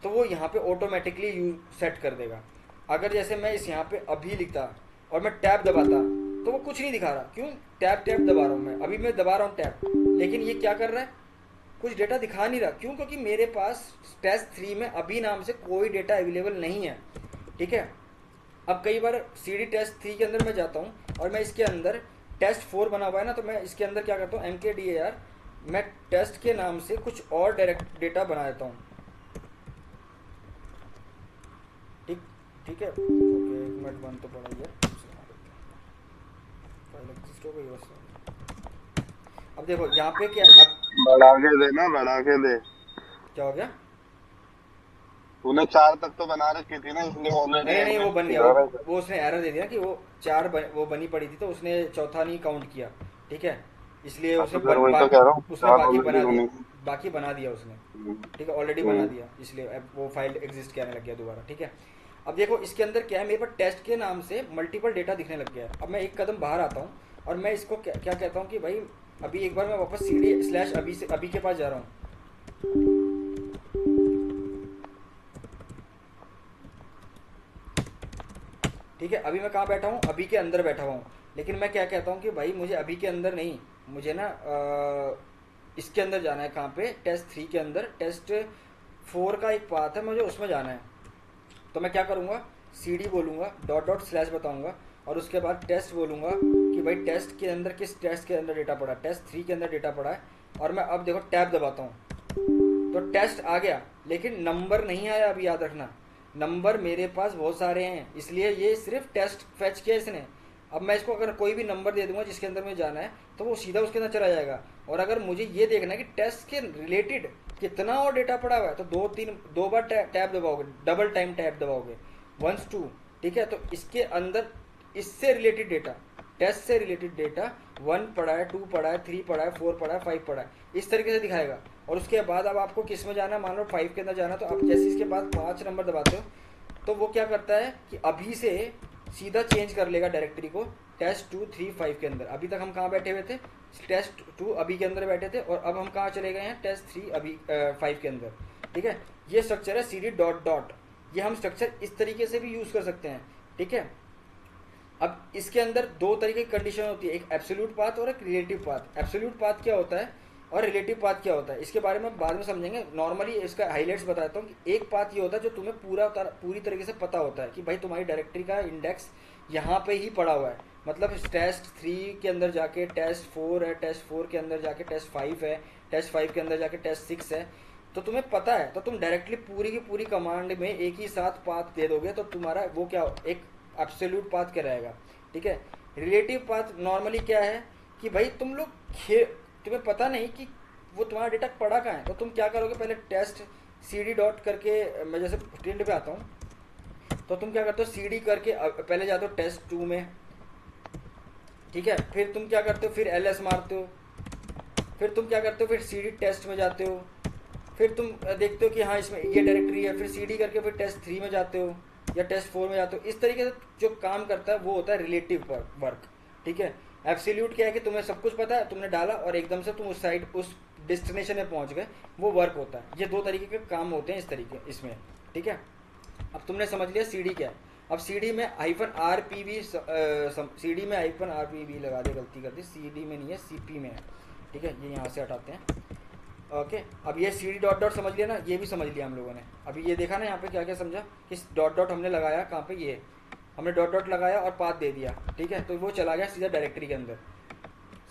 तो वो यहाँ पे ऑटोमेटिकली सेट कर देगा। अगर जैसे मैं इस यहाँ पे अभी लिखता और मैं टैब दबाता तो वो कुछ नहीं दिखा रहा। क्यों? टैब टैब दबा रहा हूँ मैं, अभी मैं दबा रहा हूँ टैब, लेकिन ये क्या कर रहा है? कुछ डेटा दिखा नहीं रहा। क्यों? क्योंकि मेरे पास टेस्ट 3 में अभी नाम से कोई डेटा अवेलेबल नहीं है। ठीक है, अब कई बार सी डी टेस्ट 3 के अंदर मैं जाता हूँ और मैं इसके अंदर टेस्ट 4 बना हुआ है ना, तो मैं इसके अंदर क्या करता हूँ, MKDAR मैं टेस्ट के नाम से कुछ और डायरेक्ट डेटा बना देता हूँ। ठीक है, ओके, एक मिनट बंद तो पड़ा है, फाइल एग्जिस्ट हो गई बस। अब देखो यहाँ पे क्या, अब बढ़ा के दे ना, बढ़ा के दे। क्या हो गया? तूने 4 तक तो बना रखी थी ना, इसलिए ऑलरेडी नहीं वो बन गया, वो उसने एरर दे दिया कि वो 4 वो बनी पड़ी थी, तो उसने चौथा नहीं काउंट किया। ठीक है, इसलिए उसने बाकी बना दिया उसने। ठीक है, ऑलरेडी बना दिया, इसलिए अब वो फाइल एग्जिस्ट करने लग गया दोबारा। ठीक है, अब देखो इसके अंदर क्या है, मेरे पास टेस्ट के नाम से मल्टीपल डेटा दिखने लग गया है। अब मैं एक कदम बाहर आता हूँ और मैं इसको क्या कहता हूँ कि भाई अभी एक बार मैं वापस CD/अभी से अभी के पास जा रहा हूँ। ठीक है, अभी मैं कहाँ बैठा हूँ? अभी के अंदर बैठा हुआ हूँ। लेकिन मैं क्या कहता हूँ कि भाई मुझे अभी के अंदर नहीं, मुझे ना इसके अंदर जाना है। कहाँ पे? टेस्ट 3 के अंदर टेस्ट 4 का एक पाथ है, मुझे उसमें जाना है। तो मैं क्या करूँगा, CD बोलूँगा, डॉट बताऊँगा, और उसके बाद टेस्ट बोलूँगा कि भाई टेस्ट के अंदर किस टेस्ट के अंदर डेटा पड़ा, टेस्ट 3 के अंदर डेटा पड़ा है। और मैं अब देखो टैब दबाता हूँ तो टेस्ट आ गया, लेकिन नंबर नहीं आया। अभी याद रखना, नंबर मेरे पास बहुत सारे हैं, इसलिए ये सिर्फ टेस्ट फैच किया इसने। अब मैं इसको अगर कोई भी नंबर दे दूंगा जिसके अंदर में जाना है, तो वो सीधा उसके अंदर चला जाएगा। और अगर मुझे ये देखना है कि टेस्ट के रिलेटेड कितना और डेटा पड़ा हुआ है, तो दो बार टैब दबाओगे, डबल टाइम टैब दबाओगे, 1 2। ठीक है, तो इसके अंदर इससे रिलेटेड डेटा, टेस्ट से रिलेटेड डेटा 1 पड़ा है, 2 पड़ा है, 3 पड़ा है, 4 पड़ा है, 5 पड़ा है, इस तरीके से दिखाएगा। और उसके बाद अब आपको किस में जाना है, मान लो 5 के अंदर जाना, तो आप जैसे इसके बाद 5 नंबर दबाते हो, तो वो क्या करता है कि अभी से सीधा चेंज कर लेगा डायरेक्टरी को टेस्ट 2 3 5 के अंदर। अभी तक हम कहाँ बैठे हुए थे? टेस्ट 2 अभी के अंदर बैठे थे, और अब हम कहाँ चले गए हैं? टेस्ट 3 अभी 5 के अंदर। ठीक है, ये स्ट्रक्चर है CD ... ये हम स्ट्रक्चर इस तरीके से भी यूज़ कर सकते हैं। ठीक है, अब इसके अंदर 2 तरीके की कंडीशन होती है, एक एब्सोल्यूट पाथ और एक रिलेटिव पाथ। एब्सोल्यूट पाथ क्या होता है और रिलेटिव पाथ क्या होता है, इसके बारे में बाद में समझेंगे। नॉर्मली इसका हाईलाइट्स बताता हूँ कि एक पाथ ये होता है जो तुम्हें पूरी तरीके से पता होता है कि भाई तुम्हारी डायरेक्टरी का इंडेक्स यहाँ पे ही पड़ा हुआ है। मतलब टेस्ट 3 के अंदर जाके टेस्ट 4 है, टेस्ट 4 के अंदर जाके टेस्ट 5 है, टेस्ट 5 के अंदर जाके टेस्ट 6 है, तो तुम्हें पता है। तो तुम डायरेक्टली पूरी की पूरी कमांड में एक ही साथ पाथ दे दोगे, तो तुम्हारा वो क्या एक एब्सोल्यूट पाथ कहलाएगा। ठीक है, रिलेटिव पाथ नॉर्मली क्या है कि भाई तुम लोग तुम्हें पता नहीं कि वो तुम्हारा डेटा पड़ा कहाँ है, तो तुम क्या करोगे, पहले टेस्ट CD डॉट करके, मैं जैसे प्रिंट पे आता हूँ, तो तुम क्या करते हो, CD करके पहले जाते हो टेस्ट 2 में। ठीक है, फिर तुम क्या करते हो, फिर LS मारते हो, फिर तुम क्या करते हो, फिर CD टेस्ट में जाते हो, फिर तुम देखते हो कि हाँ इसमें ये डायरेक्टरी है, फिर CD करके फिर टेस्ट 3 में जाते हो या टेस्ट 4 में जाते हो। इस तरीके से जो काम करता है वो होता है रिलेटिव वर्क। ठीक है, एब्सोल्यूट क्या है कि तुम्हें सब कुछ पता है, तुमने डाला और एकदम से तुम उस डेस्टिनेशन में पहुंच गए, वो वर्क होता है। ये 2 तरीके के काम होते हैं इस तरीके इसमें। ठीक है, अब तुमने समझ लिया CD क्या है। अब CD में -RPV, CD में -RPV लगा दे, गलती कर दी, CD में नहीं है, CP में है। ठीक है, ये यहाँ से हटाते हैं। ओके, अब ये CD डॉट समझ लिया ना, ये भी समझ लिया हम लोगों ने। अभी ये देखा ना यहाँ पे क्या क्या समझा कि डॉट हमने लगाया कहाँ पे, ये हमने डॉट लगाया और पाथ दे दिया। ठीक है, तो वो चला गया सीधा डायरेक्टरी के अंदर।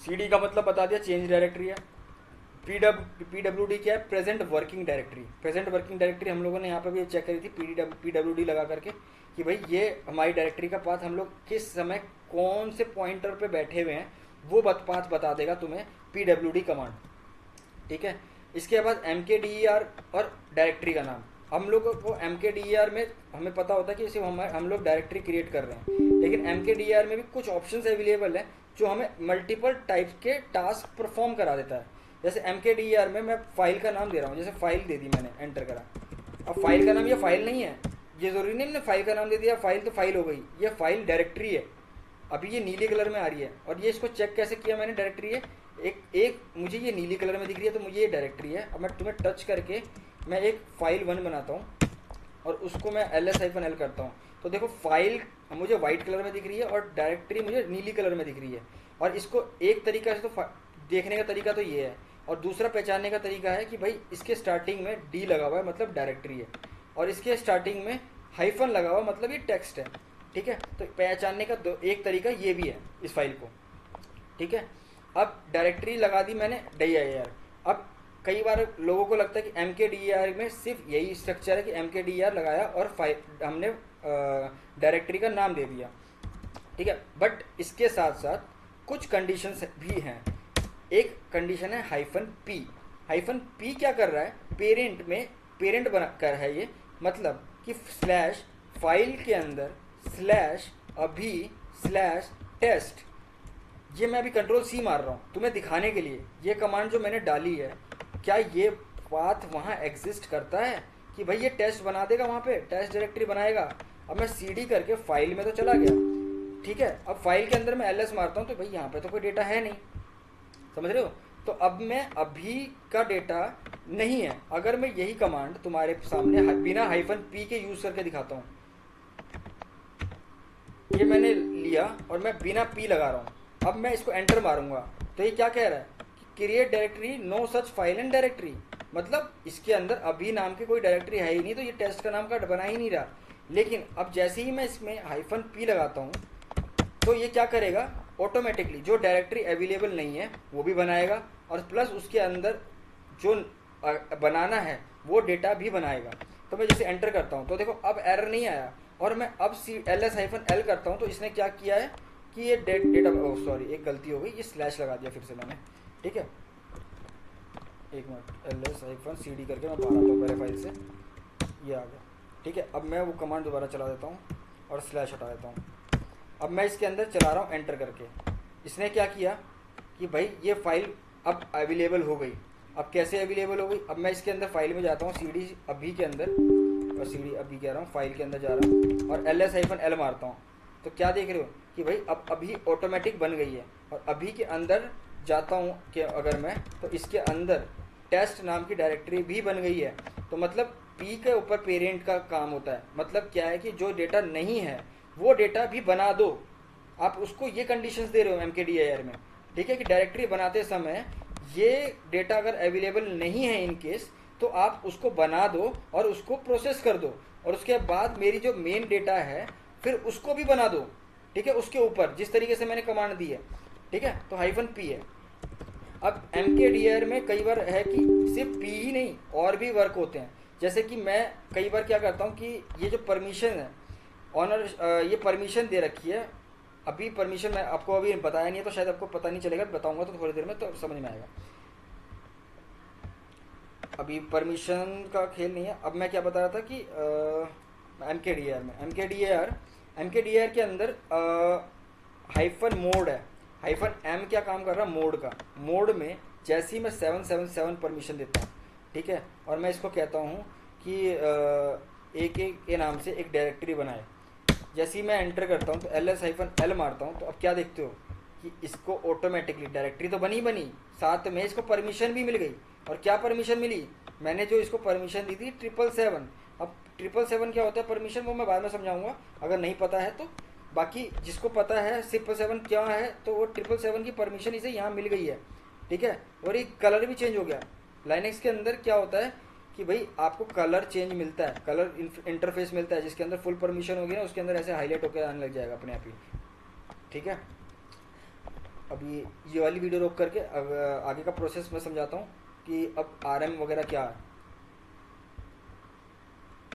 CD का मतलब बता दिया, चेंज डायरेक्टरी है। PWD क्या है, present working directory. Present working directory हम लोगों ने यहाँ पे भी चेक करी थी, PWD लगा करके, कि भाई ये हमारी डायरेक्टरी का पाथ हम लोग किस समय कौन से पॉइंटर पे बैठे हुए हैं, वो पाथ बता देगा तुम्हें PWD कमांड। ठीक है, इसके बाद MKDER और डायरेक्टरी का नाम। हम लोगों को MKDER में हमें पता होता है कि सिर्फ हम लोग डायरेक्टरी क्रिएट कर रहे हैं, लेकिन MKDER में भी कुछ ऑप्शंस अवेलेबल हैं जो हमें मल्टीपल टाइप्स के टास्क परफॉर्म करा देता है। जैसे MKDER में मैं फाइल का नाम दे रहा हूँ, जैसे फाइल दे दी मैंने, एंटर करा। अब फाइल का नाम, ये फाइल नहीं है, ये ज़रूरी नहीं मैंने फाइल का नाम दे दिया, फाइल तो फाइल हो गई, ये फाइल डायरेक्टरी है। अभी ये नीले कलर में आ रही है, और ये इसको चेक कैसे किया मैंने, डायरेक्टरी है एक मुझे ये नीली कलर में दिख रही है, तो मुझे ये डायरेक्टरी है। अब मैं तुम्हें टच करके मैं एक फाइल 1 बनाता हूँ। और उसको मैं ls-l करता हूँ, तो देखो फाइल मुझे वाइट कलर में दिख रही है और डायरेक्टरी मुझे नीली कलर में दिख रही है। और इसको एक तरीका से तो देखने का तरीका तो ये है, और दूसरा पहचानने का तरीका है कि भाई इसके स्टार्टिंग में डी लगा हुआ है मतलब डायरेक्टरी है, और इसके स्टार्टिंग में हाइफन लगा हुआ मतलब ये टेक्स्ट है। ठीक है, तो पहचानने का एक तरीका ये भी है इस फाइल को। ठीक है, अब डायरेक्टरी लगा दी मैंने dir। अब कई बार लोगों को लगता है कि mkdir में सिर्फ यही स्ट्रक्चर है कि mkdir लगाया और फाइल हमने डायरेक्टरी का नाम दे दिया। ठीक है, बट इसके साथ साथ कुछ कंडीशंस भी हैं। एक कंडीशन है -p। -p क्या कर रहा है, पेरेंट में पेरेंट बना कर है ये, मतलब कि स्लैश फाइल के अंदर स्लैश अभी स्लैश टेस्ट, ये मैं अभी कंट्रोल C मार रहा हूँ तुम्हें दिखाने के लिए। ये कमांड जो मैंने डाली है, क्या ये पाथ वहाँ एग्जिस्ट करता है कि भाई ये टेस्ट बना देगा, वहाँ पे टेस्ट डायरेक्टरी बनाएगा। अब मैं CD करके फाइल में तो चला गया। ठीक है, अब फाइल के अंदर मैं ls मारता हूँ तो भाई यहाँ पे तो कोई डेटा है नहीं, समझ रहे हो। तो अब मैं अभी का डेटा नहीं है। अगर मैं यही कमांड तुम्हारे सामने बिना -p के यूज करके दिखाता हूँ, ये मैंने लिया और मैं बिना p लगा रहा हूँ, अब मैं इसको एंटर मारूंगा तो ये क्या कह रहा है कि create directory no such file and directory, मतलब इसके अंदर अभी नाम की कोई डायरेक्टरी है ही नहीं, तो ये टेस्ट का नाम का बना ही नहीं रहा। लेकिन अब जैसे ही मैं इसमें -p लगाता हूँ तो ये क्या करेगा, ऑटोमेटिकली जो डायरेक्टरी अवेलेबल नहीं है वो भी बनाएगा, और प्लस उसके अंदर जो बनाना है वो डेटा भी बनाएगा। तो मैं जैसे एंटर करता हूँ तो देखो अब एरर नहीं आया, और मैं अब ls-l करता हूँ तो इसने क्या किया है कि ये डेटा सॉरी एक गलती हो गई, ये स्लैश लगा दिया फिर से मैंने। ठीक है, एक मिनट, ls-cd करके मैं बाहर आता हूँ पहले फाइल से, ये आ गया। ठीक है, अब मैं वो कमांड दोबारा चला देता हूँ और स्लैश हटा देता हूँ। अब मैं इसके अंदर चला रहा हूँ एंटर करके, इसने क्या किया कि भाई ये फाइल अब अवेलेबल हो गई। अब कैसे अवेलेबल हो गई, अब मैं इसके अंदर फाइल में जाता हूँ CD अभी के अंदर, और CD अभी कह रहा हूँ फाइल के अंदर जा रहा हूँ और ls-l मारता हूँ, तो क्या देख रहे हो कि भाई अब अभी ऑटोमेटिक बन गई है। और अभी के अंदर जाता हूँ कि अगर मैं, तो इसके अंदर टेस्ट नाम की डायरेक्टरी भी बन गई है। तो मतलब p के ऊपर पेरेंट का काम होता है, मतलब क्या है कि जो डेटा नहीं है वो डेटा भी बना दो। आप उसको ये कंडीशंस दे रहे हो mkdir में। ठीक है, कि डायरेक्टरी बनाते समय ये डेटा अगर अवेलेबल नहीं है इन केस, तो आप उसको बना दो और उसको प्रोसेस कर दो, और उसके बाद मेरी जो मेन डेटा है फिर उसको भी बना दो। ठीक है, उसके ऊपर जिस तरीके से मैंने कमांड दी है। ठीक है, तो -p है। अब mkdir में कई बार है कि सिर्फ p ही नहीं और भी वर्क होते हैं। जैसे कि मैं कई बार क्या करता हूँ कि ये जो परमिशन है ऑनर, ये परमिशन दे रखी है। अभी परमिशन मैं आपको अभी बताया नहीं है तो शायद आपको पता नहीं चलेगा, बताऊंगा तो थोड़ी देर में तो समझ में आएगा। अभी परमिशन का खेल नहीं है। अब मैं क्या बता रहा था कि mkdir में mkdir के अंदर -मोड है। -m क्या काम कर रहा है, मोड का। मोड में जैसे ही मैं 777 परमिशन देता हूँ, ठीक है, और मैं इसको कहता हूँ कि एक के नाम से एक डायरेक्टरी बनाए, जैसे ही मैं एंटर करता हूँ तो ls-l मारता हूँ, तो अब क्या देखते हो कि इसको ऑटोमेटिकली डायरेक्टरी तो बनी, साथ में इसको परमिशन भी मिल गई। और क्या परमिशन मिली, मैंने जो इसको परमिशन दी थी 777। अब 777 क्या होता है परमिशन, वो मैं बाद में समझाऊंगा अगर नहीं पता है तो। बाकी जिसको पता है 777 क्या है, तो वो 777 की परमिशन इसे यहाँ मिल गई है। ठीक है, और एक कलर भी चेंज हो गया। लाइनेक्स के अंदर क्या होता है कि भाई आपको कलर चेंज मिलता है, कलर इंटरफेस मिलता है, जिसके अंदर फुल परमिशन होगी ना उसके अंदर ऐसे हाईलाइट होकर आने लग जाएगा अपने आप ही। ठीक है, अभी ये वाली वीडियो रोक करके अब आगे का प्रोसेस मैं समझाता हूँ कि अब RM वगैरह क्या है।